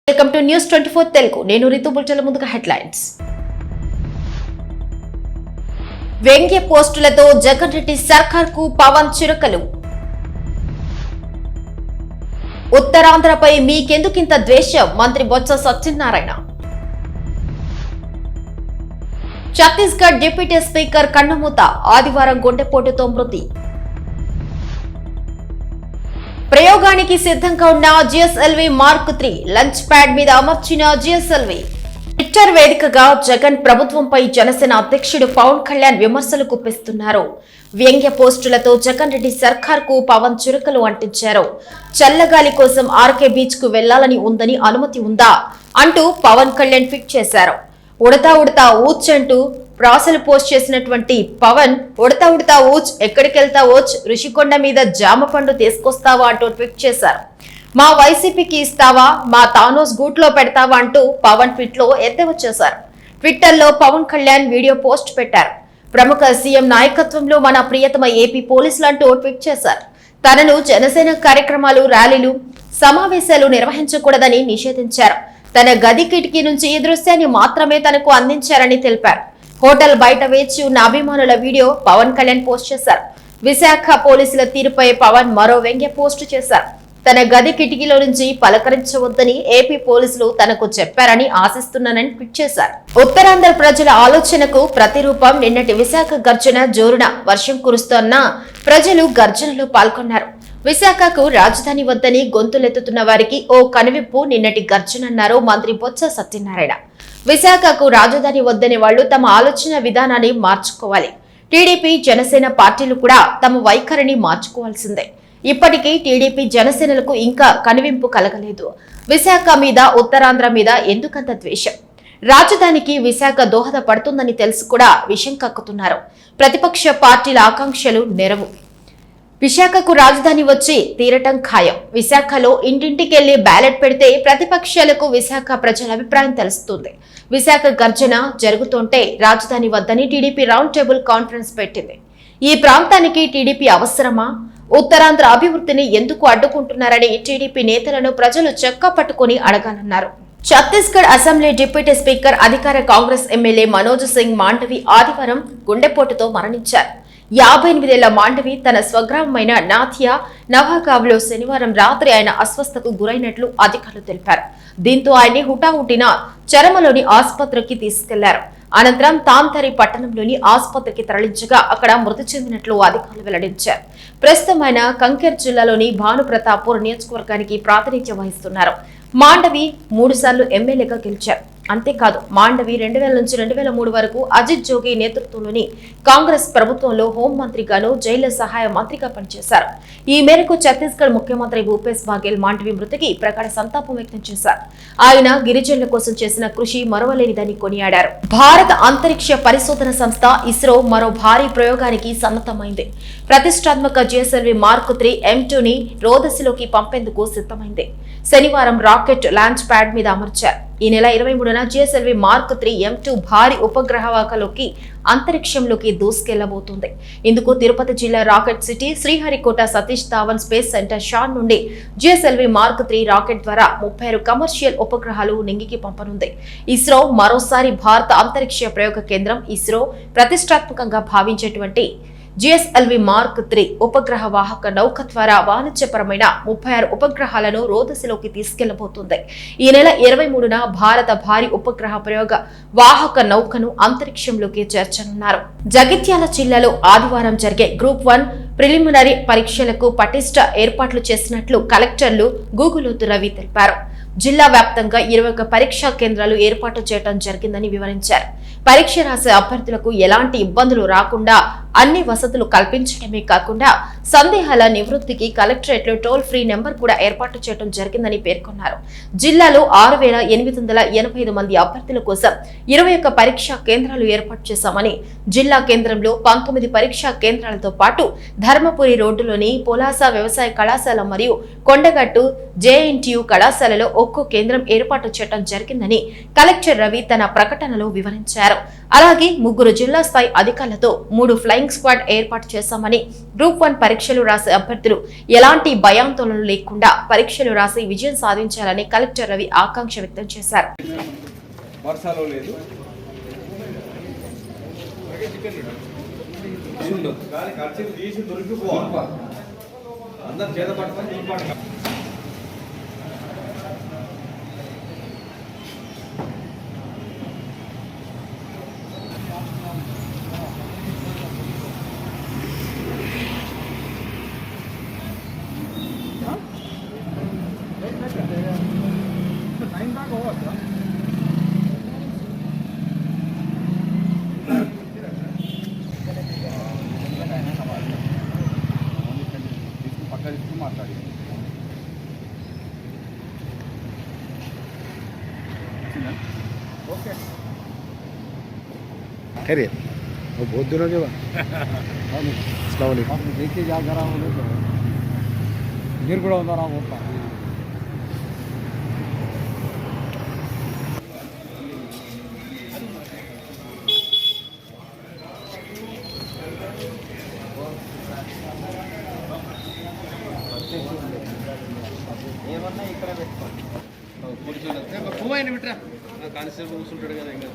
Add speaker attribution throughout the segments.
Speaker 1: Welcome to news 24 Telugu. నేను రితు. బుల్టల ముందుగా headlines. వ్యంగ్య పోస్టులతో Jagan Reddy సర్కార్కు Pawan చురకలు. ఉత్తరాంధ్రపై మీకెందుకింత ద్వేషం? మంత్రి బొత్స సత్యనారాయణ. ఛత్తీస్గఢ్ డిప్యూటీ స్పీకర్ కన్నుమూత, ఆదివారం గుండెపోటుతో మృతి. ప్రయోగానికి సిద్ధంగా ఉన్న జిఎస్ఎల్వి మార్క్ 3 లంచ్ ప్యాడ్ మీద అమర్చిన జిఎస్ఎల్వి. ట్విట్టర్ వేదికగా జగన్ ప్రభుత్వంపై జనసేన అధ్యక్షుడు పవన్ కళ్యాణ్ విమర్శలు గుప్పిస్తున్నారు. వ్యంగ్య పోస్టులతో జగన్ రెడ్డి సర్కార్కు పవన్ చురకలు అంటించారు. చల్లగాలి కోసం ఆర్కే బీచ్ కు వెళ్లాలని ఉందని అనుమతి ఉందా అంటూ పవన్ కళ్యాణ్ ట్వీట్ చేశారు. ఉడతా ఉడతా ఊచ్ అంటూ ప్రాసలు పోస్ట్ చేసినటువంటి పవన్, ఉడతా ఉడతా ఊచ్, ఎక్కడికెళ్తా ఊచ్, ఋషికొండ మీద జామ పండు తీసుకొస్తావా అంటూ ట్వీట్ చేశారు. మా వైసీపీకి ఇస్తావా, మా తానోస్ గూట్లో పెడతావా అంటూ పవన్ ట్వీట్ లో ఎద్దేవా చేశారు. ట్విట్టర్ లో పవన్ కళ్యాణ్ వీడియో పోస్ట్ పెట్టారు. ప్రముఖ సీఎం నాయకత్వంలో మన ప్రియతమ ఏపీ పోలీసులు అంటూ ట్వీట్ చేశారు. తనను జనసేన కార్యక్రమాలు, ర్యాలీలు, సమావేశాలు నిర్వహించకూడదని నిషేధించారు. తన గది కిటికీ నుంచి ఈ దృశ్యాన్ని మాత్రమే తనకు అందించారని తెలిపారు. హోటల్ బయట వేచి ఉన్న అభిమానుల వీడియో పవన్ కళ్యాణ్ పోస్ట్ చేశారు. విశాఖ పోలీసుల తీరుపై పవన్ మరో వ్యంగ్య పోస్టు చేశారు. తన గది కిటికీలో నుంచి పలకరించవద్దని ఏపీ పోలీసులు తనకు చెప్పారని ఆశిస్తున్నానని ట్వీట్ చేశారు. ఉత్తరాంధ్ర ప్రజల ఆలోచనకు ప్రతిరూపం నిన్నటి విశాఖ గర్జన జోరున. వర్షం కురుస్తోన్న ప్రజలు గర్జనలో పాల్గొన్నారు. విశాఖకు రాజధాని వద్దని గొంతులెత్తుతున్న వారికి ఓ కనువిప్పు నిన్నటి గర్జన అన్నారు మంత్రి బొత్స సత్యనారాయణ. విశాఖకు రాజధాని వద్దని వాళ్లు తమ ఆలోచన విధానాన్ని మార్చుకోవాలి. టీడీపీ, జనసేన పార్టీలు కూడా తమ వైఖరిని మార్చుకోవాల్సిందే. ఇప్పటికీ టీడీపీ, జనసేనలకు ఇంకా కనువింపు కలగలేదు. విశాఖ మీద, ఉత్తరాంధ్ర మీద ఎందుకంత ద్వేషం? రాజధానికి విశాఖ దోహదపడుతుందని తెలిసి కూడా విషం కక్కుతున్నారు. ప్రతిపక్ష పార్టీల ఆకాంక్షలు నెరవు. విశాఖకు రాజధాని వచ్చి తీరటం ఖాయం. విశాఖలో ఇంటింటికెళ్లి బ్యాలెట్ పెడితే ప్రతిపక్షాలకు విశాఖ ప్రజల అభిప్రాయం తెలుస్తుంది. విశాఖ గర్జన జరుగుతుంటే రాజధాని వద్దని టీడీపీ రౌండ్ టేబుల్ కాన్ఫరెన్స్ పెట్టింది. ఈ ప్రాంతానికి టీడీపీ అవసరమా? ఉత్తరాంధ్ర అభివృద్ధిని ఎందుకు అడ్డుకుంటున్నారని టీడీపీ నేతలను ప్రజలు చెక్క పట్టుకుని అడగాలన్నారు. ఛత్తీస్గఢ్ అసెంబ్లీ డిప్యూటీ స్పీకర్, అధికార కాంగ్రెస్ ఎమ్మెల్యే మనోజ్ సింగ్ మాండవి ఆదివారం గుండెపోటుతో మరణించారు. 58 ఏళ్ల మాండవి తన స్వగ్రామమైన నాథియా నవాగావ్లో శనివారం రాత్రి ఆయన అస్వస్థతకు గురైనట్లు అధికారులు తెలిపారు. దీంతో ఆయన్ని హుటాహుటిన చరమలోని ఆసుపత్రికి తీసుకెళ్లారు. అనంతరం తాంతరి పట్టణంలోని ఆసుపత్రికి తరలించగా అక్కడ మృతి చెందినట్లు అధికారులు వెల్లడించారు. ప్రస్తుతం ఆయన కంకేర్ జిల్లాలోని భానుప్రతాపూర్ నియోజకవర్గానికి ప్రాతినిధ్యం వహిస్తున్నారు. మాండవి 3 సార్లు ఎమ్మెల్యేగా గెలిచారు. అంతేకాదు, మాండవి 2000 నుంచి 2003 వరకు అజిత్ జోగి నేతృత్వంలోని కాంగ్రెస్ ప్రభుత్వంలో హోంమంత్రిగాను, జైళ్ల సహాయ మంత్రిగా పనిచేశారు. ఈ మేరకు ఛత్తీస్గఢ్ ముఖ్యమంత్రి భూపేశ్ బాఘెల్ మాండవి మృతికి ప్రగాఢ సంతాపం వ్యక్తం చేశారు. ఆయన గిరిజనుల కోసం చేసిన కృషి మరువలేనిదని కొనియాడారు. భారత అంతరిక్ష పరిశోధన సంస్థ ఇస్రో మరో భారీ ప్రయోగానికి సన్నద్ధమైంది. ప్రతిష్టాత్మక జిఎస్ఎల్వి మార్క్ 3 M2ని రోదసిలోకి పంపేందుకు సిద్ధమైంది. శనివారం రాకెట్ లాంచ్ ప్యాడ్ మీద అమర్చారు. ఈ నెల 23న జిఎస్ఎల్వి మార్క్ 3 M2 భారీ ఉపగ్రహవాకలోకి అంతరిక్షంలోకి దూసుకెళ్లబోతుంది. ఇందుకు తిరుపతి జిల్లా rocket city, Sriharikota Satish Dhawan space centre షాన్ నుండి జిఎస్ఎల్వి మార్క్ 3 రాకెట్ ద్వారా 36 కమర్షియల్ ఉపగ్రహాలు నింగికి పంపనుంది. ఇస్రో మరోసారి భారత అంతరిక్ష ప్రయోగ కేంద్రం ఇస్రో ప్రతిష్టాత్మకంగా భావించేటువంటి జిఎస్ఎల్వి మార్క్ 3 ఉపగ్రహ వాహక నౌక ద్వారా వాణిజ్యపరమైన 36 ఉపగ్రహాలను రోదసిలోకి తీసుకెళ్లబోతుంది. ఈ నెల 23న భారత భారీ ఉపగ్రహ ప్రయోగ వాహక నౌకను అంతరిక్షంలోకి చేర్చనున్నారు. జగిత్యాల జిల్లాలో ఆదివారం జరిగే గ్రూప్ 1 ప్రిలిమినరీ పరీక్షలకు పటిష్ట ఏర్పాట్లు చేసినట్లు కలెక్టర్లు గూగులోతు రవి తెలిపారు. జిల్లా వ్యాప్తంగా 21 పరీక్షా కేంద్రాలు ఏర్పాటు చేయడం జరిగిందని వివరించారు. పరీక్ష రాసే అభ్యర్థులకు ఎలాంటి ఇబ్బందులు రాకుండా అన్ని వసతులు కల్పించడమే కాకుండా సందేహాల నివృత్తికి కలెక్టరేట్లో టోల్ ఫ్రీ నెంబర్ కూడా ఏర్పాటు చేయడం జరిగిందని పేర్కొన్నారు. జిల్లాలో 6885 మంది అభ్యర్థుల కోసం 21 పరీక్షా కేంద్రాలు ఏర్పాటు చేశామని, జిల్లా కేంద్రంలో 19 పరీక్షా కేంద్రాలతో పాటు ధర్మపురి రోడ్డులోని పొలాస వ్యవసాయ కళాశాల మరియు కొండగట్టు జేఎన్టీయూ కళాశాలలో ఒక్కో కేంద్రం ఏర్పాటు చేయడం జరిగిందని కలెక్టర్ రవి తన ప్రకటనలో వివరించారు. అలాగే 3 జిల్లా స్థాయి అధికారులతో 3 ఫ్లైయింగ్ ఫ్లయింగ్ స్క్వాడ్ ఏర్పాటు చేశామని గ్రూప్ 1 పరీక్షలు రాసే అభ్యర్థులు ఎలాంటి భయాందోళనలు లేకుండా పరీక్షలు రాసి విజయం సాధించాలని కలెక్టర్ రవి ఆకాంక్ష వ్యక్తం చేశారు.
Speaker 2: ओके खैर वो बहुत दूर हो गया अस्सलाम वालेकुम देखिए जा करा మీరు కూడా ఉన్నారా ఓపా ఏమన్నా ఇక్కడ పెట్టుకోండి పోయిన బిట్రా కానిస్టేబుల్ కూర్చుంటాడు కదా ఇంకా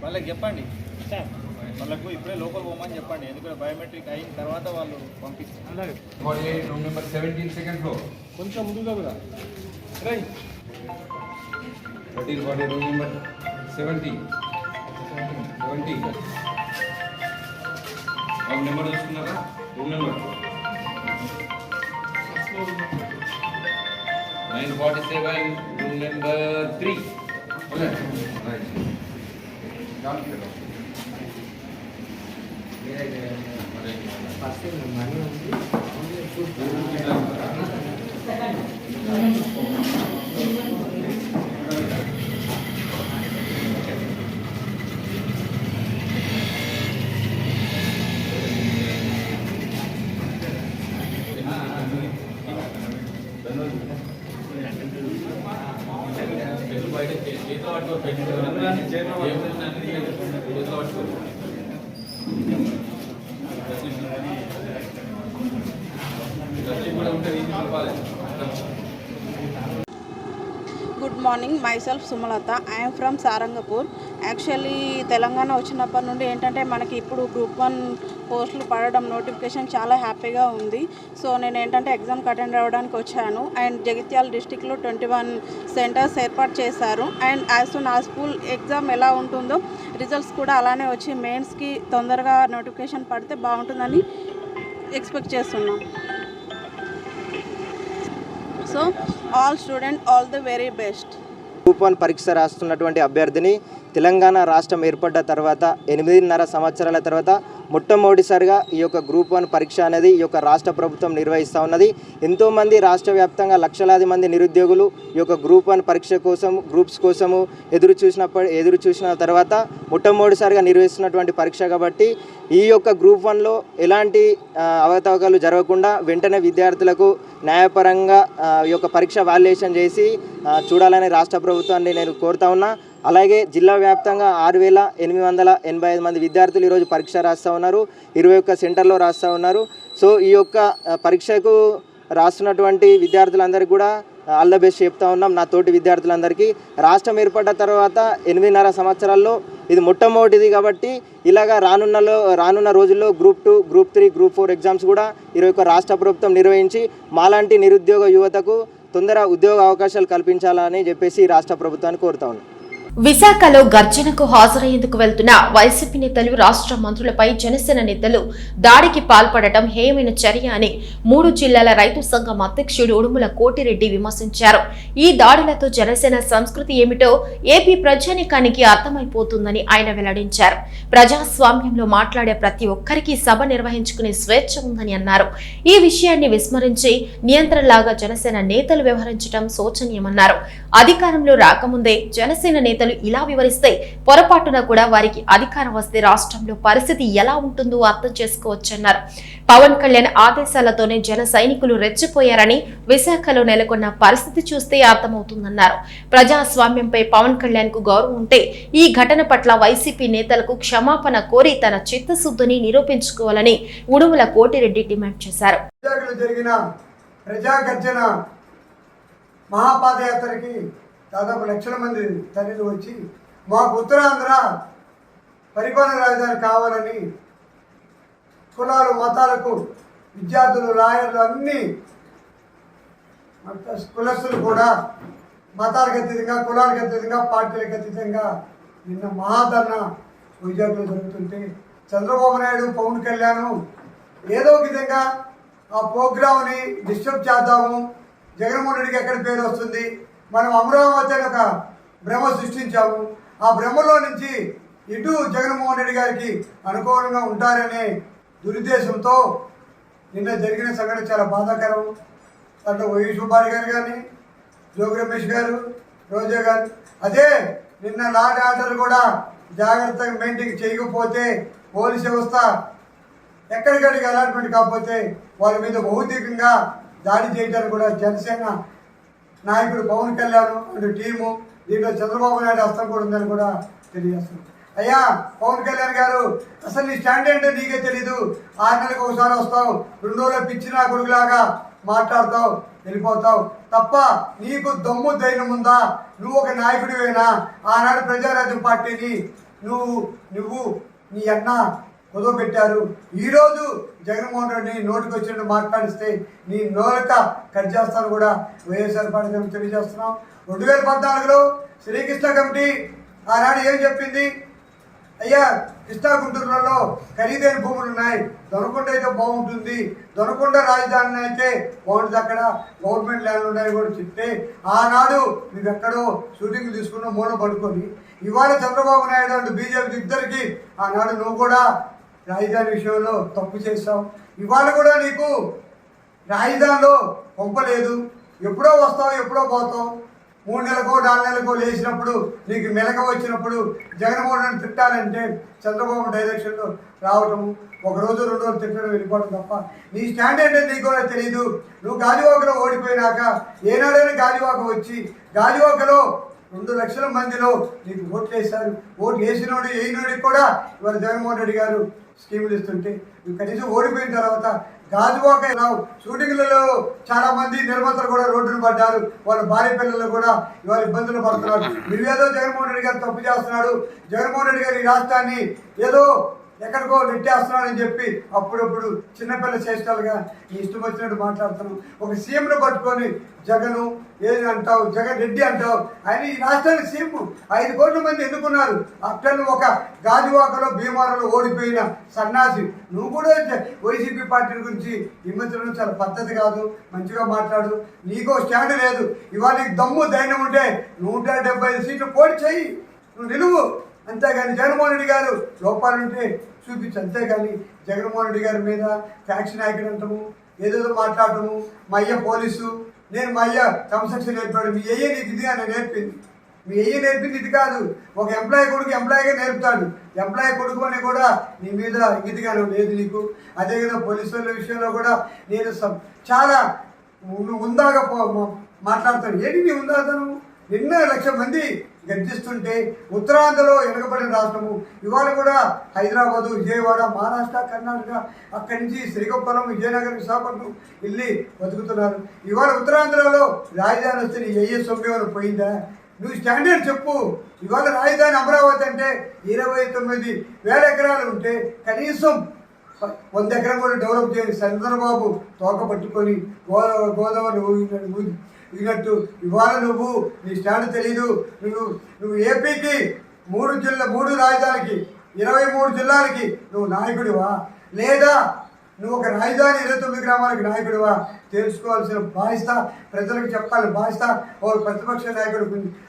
Speaker 2: వాళ్ళకి చెప్పండి వాళ్ళకు ఇప్పుడే లోకల్ పోమని చెప్పండి, ఎందుకంటే బయోమెట్రిక్ అయిన తర్వాత వాళ్ళు పంపిస్తారు.
Speaker 3: రూమ్ నెంబర్ 17 సెకండ్ ఫ్లోర్
Speaker 2: కొంచెం ముందుగా కూడా right
Speaker 3: 13 room number 70 room number చూసుకున్నారా? Room number 947 room number 3 right
Speaker 4: good morning, myself Sumalatha. I'm from Sarangapur. Actually Telangana వచ్చినప్పటి నుండి ఏంటంటే మనకి ఇప్పుడు గ్రూప్ 1 పోస్టులు పడడం నోటిఫికేషన్ చాలా హ్యాపీగా ఉంది. సో నేను ఏంటంటే ఎగ్జామ్కి అటెండ్ అవ్వడానికి వచ్చాను. అండ్ జగిత్యాల డిస్టిక్లో 21 సెంటర్స్ ఏర్పాటు చేశారు. And as soon as school exam ఎలా ఉంటుందో రిజల్ట్స్ కూడా అలానే వచ్చి మెయిన్స్కి తొందరగా నోటిఫికేషన్ పడితే బాగుంటుందని ఎక్స్పెక్ట్ చేస్తున్నాం. So all student all the very best.
Speaker 5: Group 1 పరీక్ష రాస్తున్నటువంటి అభ్యర్థిని తెలంగాణ రాష్ట్రం ఏర్పడ్డ తర్వాత 8.5 సంవత్సరాల తర్వాత మొట్టమొదటిసారిగా ఈ యొక్క గ్రూప్ 1 పరీక్ష అనేది ఈ యొక్క రాష్ట్ర ప్రభుత్వం నిర్వహిస్తూ ఉన్నది. ఎంతోమంది రాష్ట్ర వ్యాప్తంగా లక్షలాది మంది నిరుద్యోగులు ఈ యొక్క గ్రూప్ 1 పరీక్ష కోసం గ్రూప్స్ కోసము ఎదురు చూసిన తర్వాత మొట్టమొదటిసారిగా నిర్వహిస్తున్నటువంటి పరీక్ష కాబట్టి ఈ యొక్క గ్రూప్ 1లో ఎలాంటి అవకతవకలు జరగకుండా వెంటనే విద్యార్థులకు న్యాయపరంగా ఈ యొక్క పరీక్ష వాల్యుయేషన్ చేసి చూడాలని రాష్ట్ర ప్రభుత్వాన్ని నేను కోరుతా ఉన్నా. అలాగే జిల్లా వ్యాప్తంగా 6,885 మంది విద్యార్థులు ఈరోజు పరీక్ష రాస్తూ ఉన్నారు. 21 సెంటర్లో రాస్తూ ఉన్నారు. సో ఈ యొక్క పరీక్షకు రాస్తున్నటువంటి విద్యార్థులందరికీ కూడా ఆల్ ద బెస్ట్ చెప్తా ఉన్నాం. నా తోటి విద్యార్థులందరికీ రాష్ట్రం ఏర్పడ్డ తర్వాత 8.5 సంవత్సరాల్లో ఇది మొట్టమొదటిది కాబట్టి ఇలాగా రానున్న రోజుల్లో గ్రూప్ 2, గ్రూప్ 3, గ్రూప్ 4 ఎగ్జామ్స్ కూడా 21 రాష్ట్ర ప్రభుత్వం నిర్వహించి మాలాంటి నిరుద్యోగ యువతకు తొందర ఉద్యోగ అవకాశాలు కల్పించాలని చెప్పేసి రాష్ట్ర ప్రభుత్వాన్ని కోరుతా ఉన్నాం.
Speaker 1: విశాఖలో గర్జనకు హాజరయ్యేందుకు వెళ్తున్న వైసీపీ నేతలు రాష్ట్ర మంత్రులపై జనసేన నేతలు దాడికి పాల్పడటం హేయమైన చర్య అని 3 జిల్లాల రైతు సంఘం అధ్యక్షుడు ఉడుముల కోటిరెడ్డి విమర్శించారు. ఈ దాడులతో జనసేన సంస్కృతి ఏమిటో ఏపీ ప్రజానీకానికి అర్థమైపోతుందని ఆయన వెల్లడించారు. ప్రజాస్వామ్యంలో మాట్లాడే ప్రతి ఒక్కరికి సభ నిర్వహించుకునే స్వేచ్ఛ ఉందని అన్నారు. ఈ విషయాన్ని విస్మరించి నియంత్రణలాగా జనసేన నేతలు వ్యవహరించడం శోచనీయమన్నారు. అధికారంలో రాకముందే జనసేన నేతలు ఇలా వివరిస్తే పొరపాటున కూడా వారికి అధికారం వస్తే రాష్ట్రంలో పరిస్థితి ఎలా ఉంటుందో అర్థం చేసుకోవచ్చన్నారు. పవన్ కళ్యాణ్ ఆదేశాలతోనే జన సైనికులు రెచ్చిపోయారని, విశాఖలో నెలకొన్న పరిస్థితి చూస్తే అర్థమవుతుందన్నారు. ప్రజాస్వామ్యంపై పవన్ కళ్యాణ్ కు గౌరవం ఉంటే ఈ ఘటన పట్ల వైసీపీ నేతలకు క్షమాపణ కోరి తన చిత్తశుద్ధిని నిరూపించుకోవాలని ఉడుముల కోటిరెడ్డి డిమాండ్ చేశారు.
Speaker 6: మహాపాదయాత్రకి దాదాపు లక్షల మంది తల్లిలు వచ్చి మాకు ఉత్తరాంధ్ర పరిపాలన రాజధాని కావాలని కులాలు మతాలకు విద్యార్థులు లాయర్లు అన్ని కులస్తులు కూడా మతాలకు అతీతంగా కులాలకు అతీతంగా పార్టీలకు అతీతంగా నిన్న మహాధర్నా విజయవాడలో జరుగుతుంటే చంద్రబాబు నాయుడు పవన్ కళ్యాణ్ ఏదో విధంగా ఆ ప్రోగ్రామ్ని డిస్టర్బ్ చేద్దాము, జగన్మోహన్ రెడ్డికి ఎక్కడ పేరు వస్తుంది, మనం అమరావతి అని ఒక భ్రమ సృష్టించాము, ఆ భ్రమలో నుంచి ఇటు జగన్మోహన్ రెడ్డి గారికి అనుకూలంగా ఉంటారనే దురుద్దేశంతో నిన్న జరిగిన సంఘటన చాలా బాధాకరం. దాంట్లో వైవి సుబ్బారెడ్డి గారు కానీ, జోగి రమేష్ గారు, రోజా గారు, అదే నిన్న లాడ్ ఆర్డర్ కూడా జాగ్రత్తగా మెయింటైన్ చేయకపోతే పోలీస్ వ్యవస్థ ఎక్కడికడికి అలాట్మెంట్ కాకపోతే వాళ్ళ మీద భౌతికంగా దాడి చేయడానికి కూడా జనసేన నాయకుడు పవన్ కళ్యాణ్ అండ్ టీము దీంట్లో చంద్రబాబు నాయుడు హస్తం కూడా ఉందని కూడా తెలియజేస్తుంది. అయ్యా పవన్ కళ్యాణ్ గారు, అసలు నీ స్టాండ్ ఏంటో నీకే తెలీదు. 6 నెలలకు ఒకసారి వస్తావు, 2 రోజులు పిచ్చిన కొడుకులాగా మాట్లాడతావు, వెళ్ళిపోతావు తప్ప నీకు దమ్ము ధైర్యం ఉందా? నువ్వు ఒక నాయకుడివేనా? ఆనాడు ప్రజారాజ్యం పార్టీని నువ్వు నీ అన్న కుదవబెట్టారు. ఈరోజు జగన్మోహన్ రెడ్డిని నోటికి వచ్చినట్టు మాట్లాడిస్తే నీ నోరక కట్ చేస్తాను కూడా వైఎస్ఆర్ పార్టీ తెలియజేస్తున్నాం. 2014లో శ్రీకృష్ణ కమిటీ ఆనాడు ఏం చెప్పింది? అయ్యా కృష్ణా గుంటూరులలో ఖరీదైన భూములు ఉన్నాయి, దొనకొండ అయితే బాగుంటుంది, దొనకొండ రాజధాని అయితే బాగుంటుంది, అక్కడ గవర్నమెంట్ ల్యాండ్ ఉన్నాయి కూడా చెప్తే ఆనాడు నువ్వు ఎక్కడో షూటింగ్ తీసుకున్న మూల పడుకొని ఇవాళ చంద్రబాబు నాయుడు అండ్ బీజేపీ ఇద్దరికి ఆనాడు నువ్వు కూడా రాజధాని విషయంలో తప్పు చేస్తావు. ఇవాళ కూడా నీకు రాజధానిలో పంపలేదు, ఎప్పుడో వస్తావు ఎప్పుడో పోతావు. 3 నెలలకో 4 నెలలకో లేచినప్పుడు నీకు మెలక వచ్చినప్పుడు జగన్మోహన్ రెడ్డి తిట్టాలంటే చంద్రబాబు డైరెక్షన్లో రావటము, 1 రోజు 2 రోజులు తిట్టడం వెళ్ళిపోవడం తప్ప నీ స్టాండ్ ఏంటో నీకు కూడా తెలియదు. నువ్వు గాజువాకలో ఓడిపోయినాక ఏనాడైనా గాజువాక వచ్చి గాజువాకలో 2 లక్షల మందిలో నీకు ఓట్లు వేశారు. ఓట్లు వేసినోడు వేయినోడికి కూడా ఇవాళ జగన్మోహన్ రెడ్డి గారు స్కీములు ఇస్తుంటే నువ్వు కనీసం ఓడిపోయిన తర్వాత గాజువాక షూటింగ్లలో చాలా మంది నిర్మాతలు కూడా రోడ్డును పడ్డారు, వాళ్ళ భార్య పిల్లలు కూడా ఇవాళ ఇబ్బందులు పడుతున్నారు. నువ్వేదో జగన్మోహన్ రెడ్డి గారు తప్పు చేస్తున్నాడు, జగన్మోహన్ రెడ్డి గారు ఈ రాష్ట్రాన్ని ఏదో ఎక్కడికో నెట్టేస్తున్నాడని చెప్పి అప్పుడప్పుడు చిన్నపిల్ల చేష్టాలుగా నీ ఇష్టం వచ్చినట్టు మాట్లాడుతున్నావు. ఒక సీఎంను పట్టుకొని జగను ఏది అంటావు, జగన్ రెడ్డి అంటావు. ఆయన ఈ రాష్ట్రానికి సీఎం 5 కోట్ల మంది ఎన్నుకున్నారు. అక్కడ ఒక గాజువాకలో భీమారంలో ఓడిపోయిన సన్నాసి నువ్వు కూడా వైసీపీ పార్టీ గురించి విమర్శించడం చాలా పద్ధతి కాదు. మంచిగా మాట్లాడు, నీకో స్టాండ్ లేదు. ఇవాళ నీకు దమ్ము ధైర్యం ఉంటే 175 సీట్లు పోటీ చెయ్యి, నువ్వు నిలువు. అంతేగాని జగన్మోహన్ రెడ్డి గారు లోపాలంటే చూపించు. అంతేగాని జగన్మోహన్ రెడ్డి గారి మీద ఫ్యాక్షన్ నాయకుడు అంటాము, ఏదేదో మాట్లాడటము. మా అయ్య పోలీసు, నేను మా అయ్య క్రమశిక్షణ నేర్పాడు. మీ అయ్యే నీకు ఇది అని నేర్పింది, మీ అయ్యే నేర్పింది ఇది కాదు. ఒక ఎంప్లాయీ కొడుకు ఎంప్లాయీగా నేర్పుతాడు, ఎంప్లాయీ కొడుకు అని కూడా నీ మీద ఇంగిదిగానే లేదు నీకు. అదేవిధంగా పోలీసుల విషయంలో కూడా నేను చాలా ఉందాగా మాట్లాడతాను. ఏంటి నీ ఉందాతను? 2 లక్షల మంది గర్జిస్తుంటే ఉత్తరాంధ్రలో వెనుకబడిన రాష్ట్రము ఇవాళ కూడా హైదరాబాదు, విజయవాడ, మహారాష్ట్ర, కర్ణాటక, అక్కడి నుంచి శ్రీకాకుళం, విజయనగరం, విశాఖపట్నం వెళ్ళి బతుకుతున్నారు. ఇవాళ ఉత్తరాంధ్రలో రాజధాని వస్తే నీ సొమ్మివరం పోయిందా? నువ్వు స్టాండర్డ్ చెప్పు. ఇవాళ రాజధాని అమరావతి అంటే 29,000 ఎకరాలు ఉంటే కనీసం 100 ఎకరం కూడా డెవలప్ చేసి చంద్రబాబు తోక పట్టుకొని గోదావరి ఇన్నట్టు ఇవాళ నువ్వు నీ స్టాండ్ తెలీదు. నువ్వు ఏపీకి 3 రాజధానికి 23 జిల్లాలకి నువ్వు నాయకుడివా, లేదా నువ్వు ఒక రాజధాని 29 గ్రామాలకు నాయకుడివా తెలుసుకోవాల్సిన బాధ్యత ప్రజలకు చెప్పాలి బాధ్యత ఒక ప్రతిపక్ష నాయకుడు.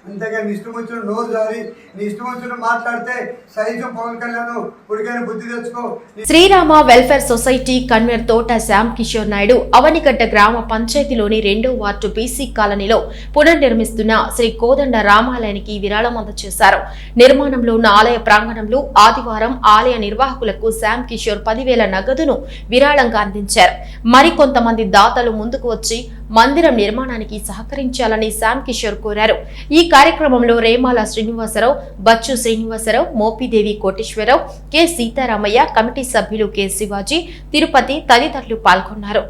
Speaker 6: అంతేగా నీ ఇష్టం వచ్చిన నోరు జారి నీ ఇష్టం వచ్చిన మాట్లాడితే సైజు పవన్ కళ్యాణ్ ఉడికైన బుద్ధి తెచ్చుకో.
Speaker 1: శ్రీరామ వెల్ఫేర్ సొసైటీ కన్వీనర్ తోట శ్యామ్ కిషోర్ నాయుడు అవనిగడ్డ గ్రామ పంచాయతీలోని 2వ వార్డు బీసీ కాలనీలో పునర్నిర్మిస్తున్న శ్రీ కోదండ రామాలయానికి విరాళం అందజేశారు. నిర్మాణంలో ఉన్న ఆలయ ప్రాంగణంలో ఆదివారం ఆలయ నిర్వాహకులకు శ్యామ్ కిషోర్ 10,000 నగదును విరాళంగా అందించారు. మరికొంతమంది దాతలు ముందుకు వచ్చి మందిరం నిర్మాణానికి సహకరించాలని శ్యామ్ కిషోర్ కోరారు. ఈ కార్యక్రమంలో రేమాల శ్రీనివాసరావు, బచ్చు శ్రీనివాసరావు, మోపిదేవి కోటేశ్వరరావు, కె సీతారామయ్య, కమిటీ సభ్యులు కె శివాజీ, తిరుపతి తదితరులు పాల్గొన్నారు.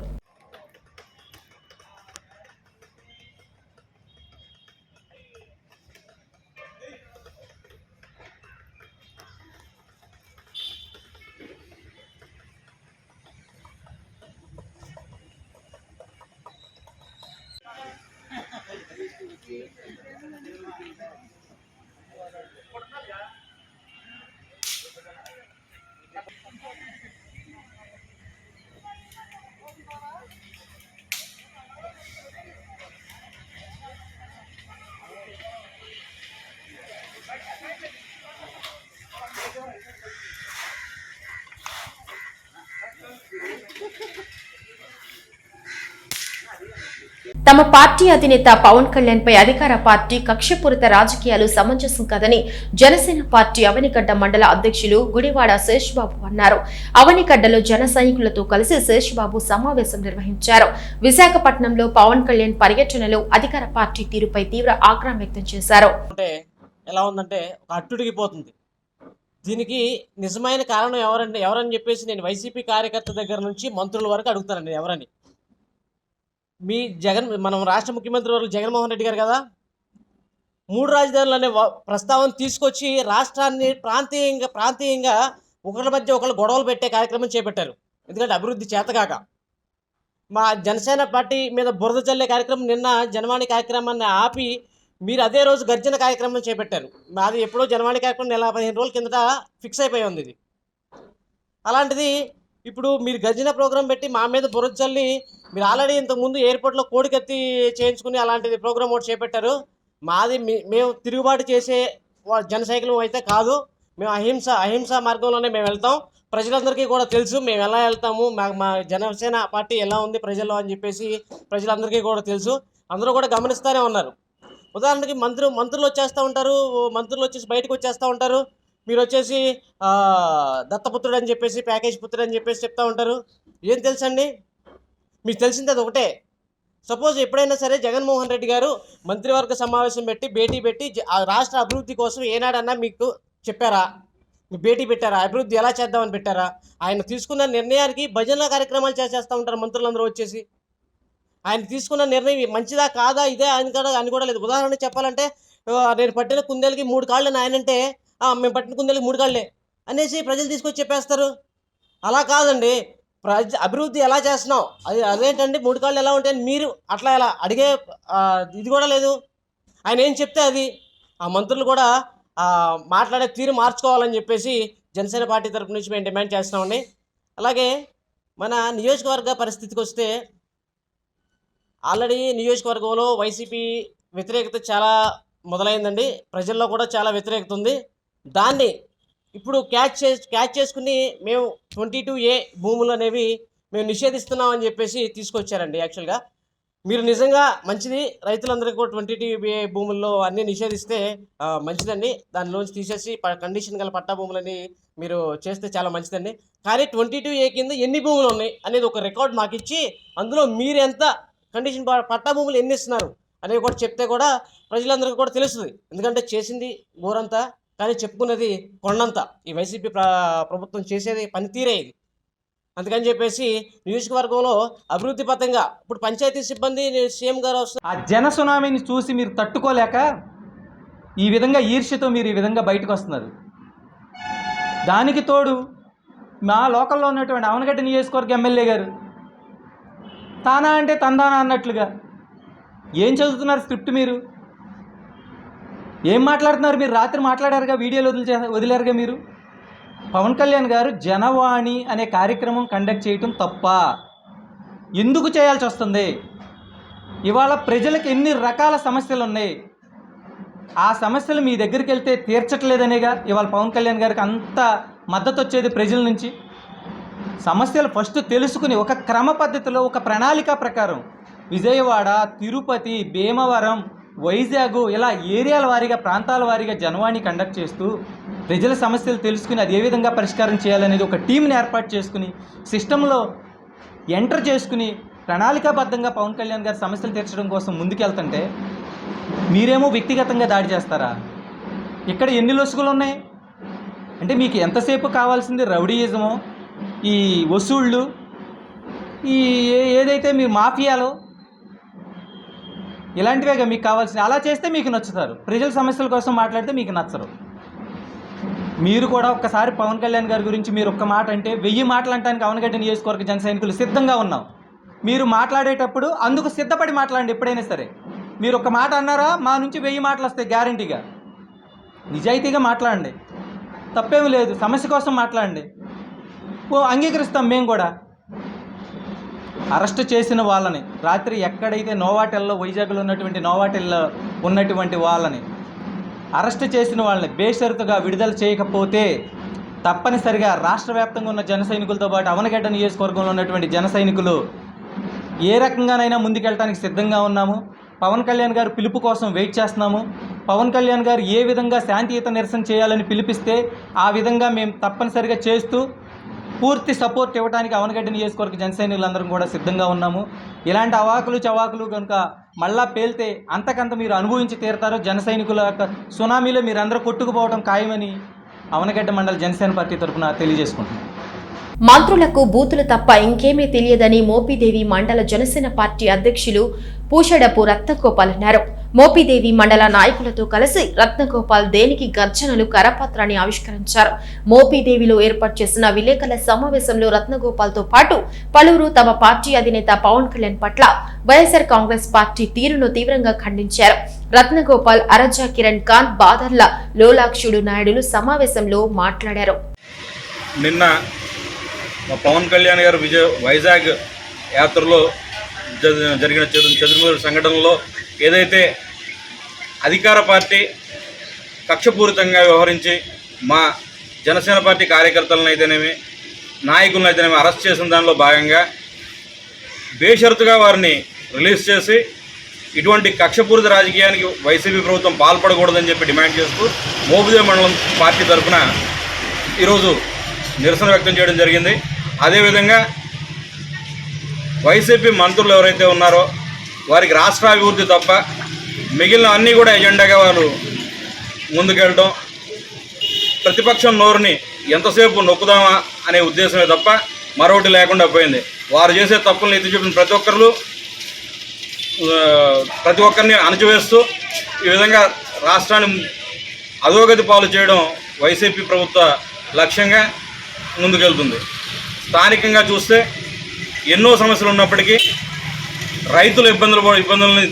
Speaker 1: తమ పార్టీ అధినేత పవన్ కళ్యాణ్ పై అధికార పార్టీ కక్షపూరిత రాజకీయాలు సమంజసం కాదని జనసేన పార్టీ అవనిగడ్డ మండల అధ్యక్షులు గుడివాడ శేషబాబు అన్నారు. అవనిగడ్డలో జన సైనికులతో కలిసి శేషబాబు సమావేశం నిర్వహించారు. విశాఖపట్నంలో పవన్ కళ్యాణ్ పర్యటనలో అధికార పార్టీ తీరుపై తీవ్ర ఆగ్రహం వ్యక్తం చేశారు.
Speaker 7: ఎలా ఉందంటే ఒక అట్టుడిగిపోతుంది. దీనికి నిజమైన కారణం ఎవరని చెప్పేసి నేను వైసీపీ కార్యకర్త దగ్గర నుంచి మంత్రుల వరకు అడుగుతానండి. ఎవరని మనం రాష్ట్ర ముఖ్యమంత్రి వరకు జగన్మోహన్ రెడ్డి గారు కదా 3 రాజధానులు అనే ప్రస్తావన తీసుకొచ్చి రాష్ట్రాన్ని ప్రాంతీయంగా ఒకరి మధ్య ఒకరు గొడవలు పెట్టే కార్యక్రమం చేపట్టారు. ఎందుకంటే అభివృద్ధి చేతకాక మా జనసేన పార్టీ మీద బురద చల్లే కార్యక్రమం నిన్న జనవాణి కార్యక్రమాన్ని ఆపి మీరు అదే రోజు గర్జన కార్యక్రమం చేపట్టారు. మాది ఎప్పుడో జనవాణి కార్యక్రమం 15 రోజుల కిందట ఫిక్స్ అయిపోయి ఉంది ఇది. అలాంటిది ఇప్పుడు మీరు గర్జన ప్రోగ్రాం పెట్టి మా మీద బురద చల్లి మీరు ఆల్రెడీ ఇంతకుముందు ఎయిర్పోర్ట్లో కోడికత్తి చేయించుకుని అలాంటిది ప్రోగ్రామ్ ఒకటి చేపట్టారు. మాది మేము తిరుగుబాటు చేసే జనసైకిలం అయితే కాదు. మేము అహింస మార్గంలోనే మేము వెళ్తాం. ప్రజలందరికీ కూడా తెలుసు మేము ఎలా వెళ్తాము, మా జనసేన పార్టీ ఎలా ఉంది ప్రజల్లో అని చెప్పేసి ప్రజలందరికీ కూడా తెలుసు. అందరూ కూడా గమనిస్తూనే ఉన్నారు. ఉదాహరణకి మంత్రులు వచ్చేస్తూ ఉంటారు, మంత్రులు వచ్చేసి బయటకు వచ్చేస్తూ ఉంటారు. మీరు వచ్చేసి దత్తపుత్రుడు అని చెప్పేసి ప్యాకేజ్ పుత్రుడు అని చెప్పేసి చెప్తూ ఉంటారు. ఏం తెలుసండి? మీకు తెలిసింది అది ఒకటే. సపోజ్ ఎప్పుడైనా సరే జగన్మోహన్ రెడ్డి గారు మంత్రివర్గ సమావేశం పెట్టి భేటీ పెట్టి రాష్ట్ర అభివృద్ధి కోసం ఏనాడన్నా మీకు చెప్పారా? మీ భేటీ పెట్టారా? అభివృద్ధి ఎలా చేద్దామని పెట్టారా? ఆయన తీసుకున్న నిర్ణయానికి భజన కార్యక్రమాలు చేస్తూ ఉంటారు మంత్రులందరూ వచ్చేసి. ఆయన తీసుకున్న నిర్ణయం మంచిదా కాదా ఇదే అని కూడా లేదు. ఉదాహరణ చెప్పాలంటే నేను పట్టిన కుందేలకి 3 కాళ్ళు ఆయనంటే మేము పట్టిన కుందేలకి 3 కాళ్ళే అనేసి ప్రజలు తీసుకొచ్చి చెప్పేస్తారు. అలా కాదండి. అభివృద్ధి ఎలా చేస్తున్నావు అదేంటండి 3 కాళ్ళు ఎలా ఉంటాయని మీరు అట్లా ఎలా అడిగే ఇది కూడా లేదు. ఆయన ఏం చెప్తే అది ఆ మంత్రులు కూడా మాట్లాడే తీరు మార్చుకోవాలని చెప్పేసి జనసేన పార్టీ తరపు నుంచి మేము డిమాండ్ చేస్తున్నామండి. అలాగే మన నియోజకవర్గ పరిస్థితికి వస్తే ఆల్రెడీ నియోజకవర్గంలో వైసీపీ వ్యతిరేకత చాలా మొదలైందండి. ప్రజల్లో కూడా చాలా వ్యతిరేకత ఉంది. దాన్ని ఇప్పుడు క్యాచ్ చేసుకుని మేము 22A భూములు అనేవి మేము నిషేధిస్తున్నామని చెప్పేసి తీసుకొచ్చారండి. యాక్చువల్గా మీరు నిజంగా మంచిది, రైతులందరికీ కూడా 22A భూముల్లో అన్నీ నిషేధిస్తే మంచిదండి. దానిలోంచి తీసేసి కండిషన్ గల పట్టా భూములని మీరు చేస్తే చాలా మంచిదండి. కానీ 22A కింద ఎన్ని భూములు ఉన్నాయి అనేది ఒక రికార్డ్ మాకు ఇచ్చి అందులో మీరు ఎంత కండిషన్ పట్టా భూములు ఎన్ని ఇస్తున్నారు అనేవి కూడా చెప్తే కూడా ప్రజలందరికీ కూడా తెలుస్తుంది. ఎందుకంటే చేసింది ఊరంతా కానీ చెప్పుకున్నది కొండంతా. ఈ వైసీపీ ప్రభుత్వం చేసేది పనితీరే ఇది. అందుకని చెప్పేసి నియోజకవర్గంలో అభివృద్ధి పథంగా ఇప్పుడు పంచాయతీ సిబ్బంది సీఎం గారు
Speaker 8: ఆ జన సునామీని చూసి మీరు తట్టుకోలేక ఈ విధంగా ఈర్ష్యతో మీరు ఈ విధంగా బయటకు వస్తున్నారు. దానికి తోడు మా లోకల్లో ఉన్నటువంటి అవనగడ్డ నియోజకవర్గ ఎమ్మెల్యే గారు తానా అంటే తందానా అన్నట్లుగా ఏం చదువుతున్నారు స్క్రిప్ట్ మీరు? ఏం మాట్లాడుతున్నారు మీరు? రాత్రి మాట్లాడారుగా, వీడియోలు వదిలేరుగా మీరు. పవన్ కళ్యాణ్ గారు జనవాణి అనే కార్యక్రమం కండక్ట్ చేయటం తప్ప? ఎందుకు చేయాల్సి వస్తుంది? ఇవాళ ప్రజలకు ఎన్ని రకాల సమస్యలు ఉన్నాయి, ఆ సమస్యలు మీ దగ్గరికి వెళ్తే తీర్చట్లేదనేగా ఇవాళ పవన్ కళ్యాణ్ గారికి అంత మద్దతు వచ్చేది ప్రజల నుంచి. సమస్యలు ఫస్ట్ తెలుసుకుని ఒక క్రమ పద్ధతిలో, ఒక ప్రణాళిక ప్రకారం విజయవాడ, తిరుపతి, భీమవరం, వైజాగ్ ఇలా ఏరియాల వారీగా, ప్రాంతాల వారీగా జనవాణి కండక్ట్ చేస్తూ ప్రజల సమస్యలు తెలుసుకుని అది ఏ విధంగా పరిష్కారం చేయాలనేది ఒక టీంని ఏర్పాటు చేసుకుని సిస్టంలో ఎంటర్ చేసుకుని ప్రణాళికాబద్ధంగా పవన్ కళ్యాణ్ గారి సమస్యలు తీర్చడం కోసం ముందుకెళ్తుంటే మీరేమో వ్యక్తిగతంగా దాడి చేస్తారా? ఇక్కడ ఎన్ని లొసుగులు ఉన్నాయి అంటే మీకు ఎంతసేపు కావాల్సింది రౌడీయిజమో, ఈ వసూళ్ళు, ఈ ఏదైతే మీ మాఫియాలో ఇలాంటివేగా మీకు కావాల్సింది. అలా చేస్తే మీకు నచ్చుతారు, ప్రజల సమస్యల కోసం మాట్లాడితే మీకు నచ్చరు. మీరు కూడా ఒక్కసారి పవన్ కళ్యాణ్ గారి గురించి మీరు ఒక్క మాట అంటే 1000 మాటలు అంటానికి అవనగడ్డ నియోజకవర్గ జన సైనికులు సిద్ధంగా ఉన్నాం. మీరు మాట్లాడేటప్పుడు అందుకు సిద్ధపడి మాట్లాడండి. ఎప్పుడైనా సరే మీరు ఒక మాట అన్నారా, మా నుంచి 1000 మాటలు వస్తాయి గ్యారంటీగా. నిజాయితీగా మాట్లాడండి, తప్పేమీ లేదు. సమస్య కోసం మాట్లాడండి, అంగీకరిస్తాం మేము కూడా. అరెస్ట్ చేసిన వాళ్ళని రాత్రి ఎక్కడైతే నోవాటెల్లో, వైజాగ్లో ఉన్నటువంటి నోవాటెల్లో ఉన్నటువంటి వాళ్ళని అరెస్ట్ చేసిన వాళ్ళని బేషరతుగా విడుదల చేయకపోతే తప్పనిసరిగా రాష్ట్ర వ్యాప్తంగా ఉన్న జన సైనికులతో పాటు అవనగడ్డ నియోజకవర్గంలో ఉన్నటువంటి జన సైనికులు ఏ రకంగానైనా ముందుకెళ్ళడానికి సిద్ధంగా ఉన్నాము. పవన్ కళ్యాణ్ గారు పిలుపు కోసం వెయిట్ చేస్తున్నాము. పవన్ కళ్యాణ్ గారు ఏ విధంగా శాంతియుత నిరసన చేయాలని పిలిపిస్తే ఆ విధంగా మేము తప్పనిసరిగా చేస్తూ పూర్తి సపోర్ట్ ఇవ్వడానికి అవనగడ్డ నియోజకవర్గ జన సైనికులందరం కూడా సిద్ధంగా ఉన్నాము. ఇలాంటి అవాకులు చవాకులు కనుక మళ్ళా పేలితే అంతకంత మీరు అనుభవించి తీరుతారు. జన సైనికుల యొక్క సునామీలో మీరందరూ కొట్టుకుపోవడం ఖాయమని అవనగడ్డ మండల జనసేన పార్టీ తరఫున తెలియజేసుకుంటున్నాం.
Speaker 1: మంత్రులకు బూతులు తప్ప ఇంకేమీ తెలియదని మోపిదేవి మండల జనసేన పార్టీ అధ్యక్షులు పూషడపు రత్నగోపాల్ అన్నారు. మోపిదేవి మండల నాయకులతో కలిసి రత్నగోపాల్ దేనికి గర్జనలు కరపత్రాన్ని ఆవిష్కరించారు. మోపిదేవిలో ఏర్పాటు చేసిన విలేకరుల సమావేశంలో రత్నగోపాల్తో పాటు పలువురు తమ పార్టీ అధినేత పవన్ కళ్యాణ్ పట్ల వైఎస్ఆర్ కాంగ్రెస్ పార్టీ తీరును తీవ్రంగా ఖండించారు. రత్నగోపాల్, అరజా కిరణ్ ఖాన్, బాదర్ల లోలాక్షుడు నాయుడులు సమావేశంలో మాట్లాడారు.
Speaker 2: నిన్న పవన్ కళ్యాణ్ గారు వైజాగ్ యాత్రలో జరిగిన చెదురుమదురు సంఘటనలో ఏదైతే అధికార పార్టీ కక్షపూరితంగా వ్యవహరించి మా జనసేన పార్టీ కార్యకర్తలను అయితేనేమి, నాయకులను అయితేనేమి అరెస్ట్ చేసిన దానిలో భాగంగా బేషరతుగా వారిని రిలీజ్ చేసి ఇటువంటి కక్షపూరిత రాజకీయానికి వైసీపీ ప్రభుత్వం పాల్పడకూడదని చెప్పి డిమాండ్ చేస్తూ మోపిదేవి మండలం పార్టీ తరఫున ఈరోజు నిరసన వ్యక్తం చేయడం జరిగింది. అదేవిధంగా వైసీపీ మంత్రులు ఎవరైతే ఉన్నారో వారికి రాష్ట్రాభివృద్ధి తప్ప మిగిలిన అన్నీ కూడా ఎజెండాగా వారు ముందుకెళ్ళడం, ప్రతిపక్షం నోరుని ఎంతసేపు నొక్కుదామా అనే ఉద్దేశమే తప్ప మరొకటి లేకుండా పోయింది. వారు చేసే తప్పులను ఎత్తి చూపిన ప్రతి ఒక్కరిని అణచివేస్తూ ఈ విధంగా రాష్ట్రాన్ని అధోగతి పాలు చేయడం వైసీపీ ప్రభుత్వ లక్ష్యంగా ముందుకెళ్తుంది. స్థానికంగా చూస్తే ఎన్నో సమస్యలు ఉన్నప్పటికీ రైతుల ఇబ్బందులని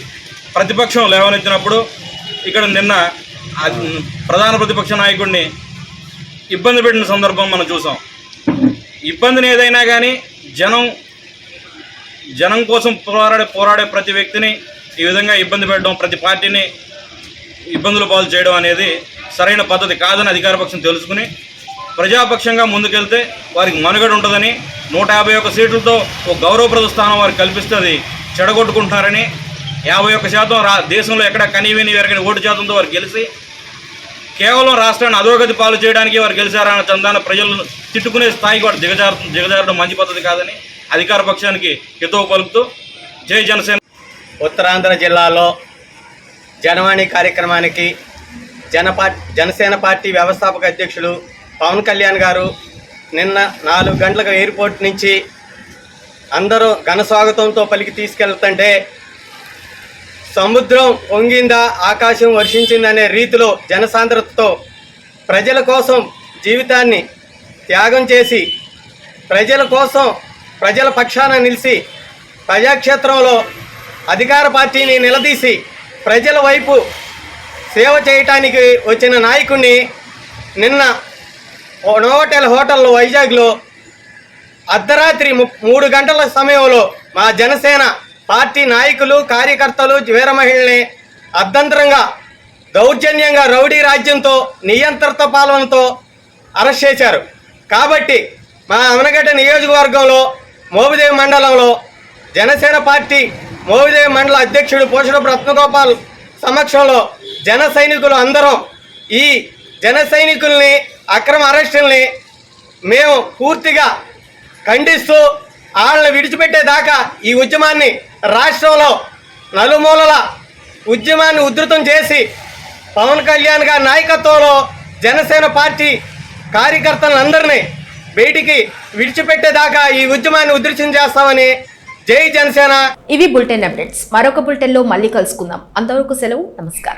Speaker 2: ప్రతిపక్షం లేవనెత్తినప్పుడు ఇక్కడ నిన్న ప్రధాన ప్రతిపక్ష నాయకుడిని ఇబ్బంది పెట్టిన సందర్భం మనం చూసాం. ఇబ్బందిని ఏదైనా కానీ జనం కోసం పోరాడే ప్రతి వ్యక్తిని ఈ విధంగా ఇబ్బంది పెట్టడం, ప్రతి పార్టీని ఇబ్బందులు పాలు చేయడం అనేది సరైన పద్ధతి కాదని అధికారపక్షం తెలుసుకుని ప్రజాపక్షంగా ముందుకెళ్తే వారికి మనుగడ ఉంటుందని 151 సీట్లతో ఒక గౌరవప్రద స్థానం వారికి కల్పిస్తే అది చెడగొట్టుకుంటున్నారని 51% దేశంలో ఎక్కడ కనీవిని ఎరగని ఓటు శాతంతో వారు గెలిచి కేవలం రాష్ట్రాన్ని అధోగతి పాలు చేయడానికి వారు గెలిచారన్న చందాన ప్రజలను తిట్టుకునే స్థాయికి వారు దిగజారడం మంచి పద్ధతి కాదని అధికార పక్షానికి హితవు పలుకుతూ జై జనసేన.
Speaker 9: ఉత్తరాంధ్ర జిల్లాలో జనవాణి కార్యక్రమానికి జనసేన పార్టీ వ్యవస్థాపక అధ్యక్షులు పవన్ కళ్యాణ్ గారు నిన్న 4 గంటలకు ఎయిర్పోర్ట్ నుంచి అందరూ ఘన స్వాగతంతో పలికి తీసుకెళ్తుంటే సముద్రం పొంగిందా, ఆకాశం వర్షించిందనే రీతిలో జనసాంద్రతతో ప్రజల కోసం జీవితాన్ని త్యాగం చేసి ప్రజల కోసం ప్రజల పక్షాన నిలిచి ప్రజాక్షేత్రంలో అధికార పార్టీని నిలదీసి ప్రజల వైపు సేవ చేయటానికి వచ్చిన నాయకుడిని నిన్న నోవోటెల్ హోటల్లో వైజాగ్లో అర్ధరాత్రి 3 గంటల సమయంలో మా జనసేన పార్టీ నాయకులు కార్యకర్తలు వీర మహిళల్ని అర్ధంతరంగా దౌర్జన్యంగా రౌడీ రాజ్యంతో నియంత్రిత పాలనతో అరెస్ట్ చేశారు. కాబట్టి మా అవనగడ్డ నియోజకవర్గంలో మోపిదేవి మండలంలో జనసేన పార్టీ మోపిదేవి మండల అధ్యక్షుడు పోషడపు రత్నగోపాల్ సమక్షంలో జన సైనికులు అందరం ఈ జన సైనికుల్ని అక్రమ అరెస్టుల్ని మేము పూర్తిగా ఖండిస్తూ వాళ్ళని విడిచిపెట్టేదాకా ఈ ఉద్యమాన్ని రాష్ట్రంలో నలుమూలల ఉద్యమాన్ని ఉధృతం చేసి పవన్ కళ్యాణ్ గారి నాయకత్వంలో జనసేన పార్టీ కార్యకర్తలందరినీ బయటికి విడిచిపెట్టేదాకా ఈ ఉద్యమాన్ని ఉధృతం చేస్తామని జై జనసేన.
Speaker 1: ఇవి బులెటిన్ అప్డేట్స్. మరొక బులెటిన్లో మళ్ళీ కలుసుకుందాం. అంతవరకు సెలవు. నమస్కారం.